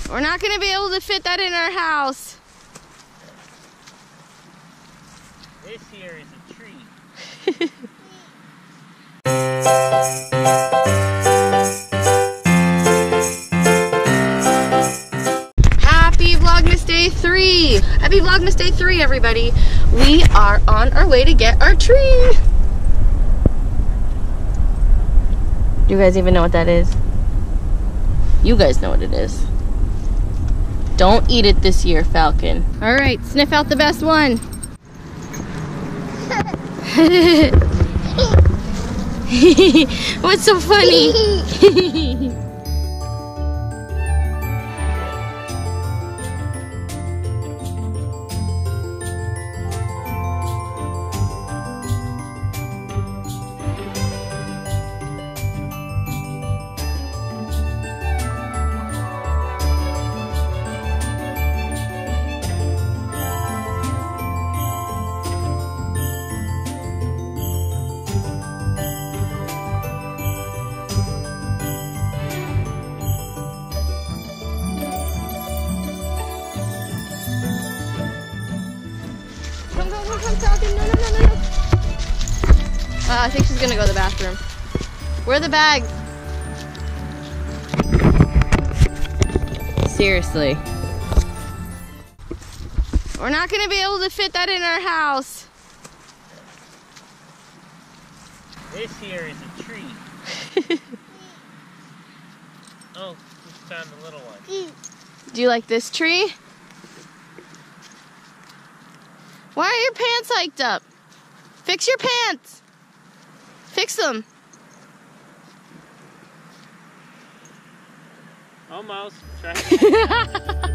We're not gonna be able to fit that in our house. This here is a tree. Happy Vlogmas Day 3! Happy Vlogmas Day 3, everybody. We are on our way to get our tree. Do you guys even know what that is? You guys know what it is. Don't eat it this year, Falcon. All right, sniff out the best one. What's so funny? Come, Falcon. No. I think she's gonna go to the bathroom. Where are the bags? Seriously. We're not gonna be able to fit that in our house. This here is a tree. Oh, just found the little one. Do you like this tree? Why are your pants hiked up? Fix your pants. Fix them. Almost. Try it.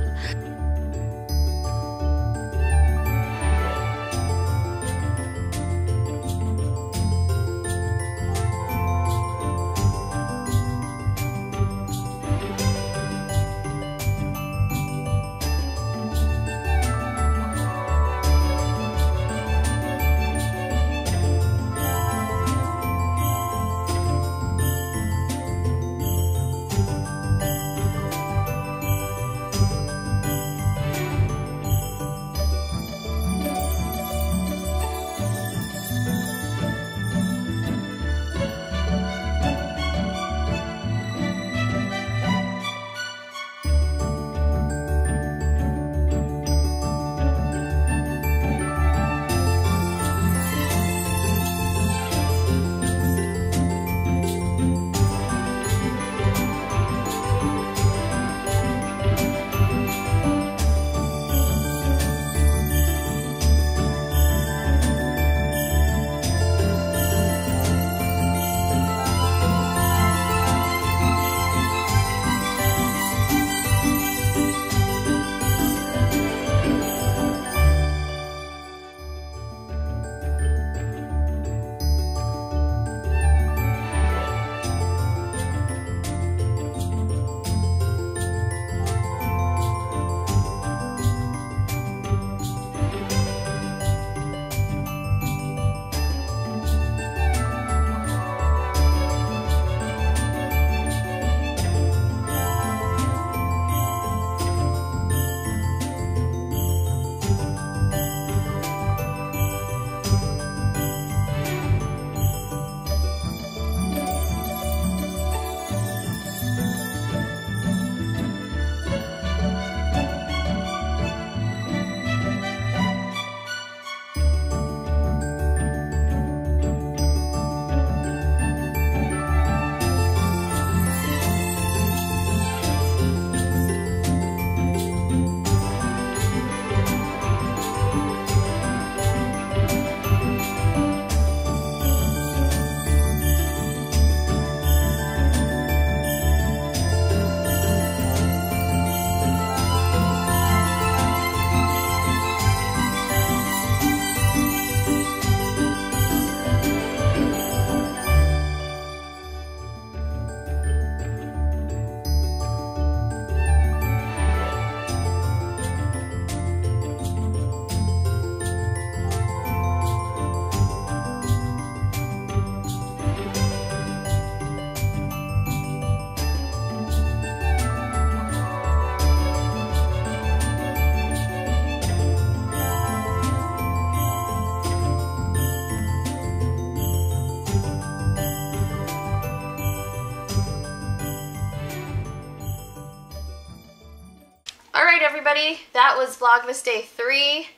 Alright everybody, that was Vlogmas Day 3.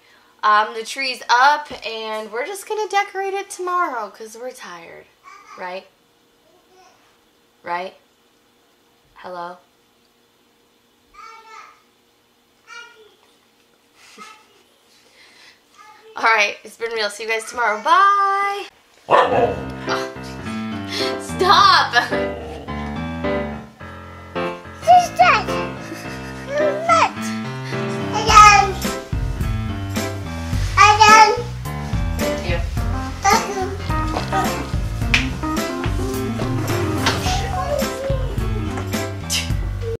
The tree's up and we're just gonna decorate it tomorrow because we're tired. Right? Right? Hello? Alright, it's been real. See you guys tomorrow. Bye! Oh, stop!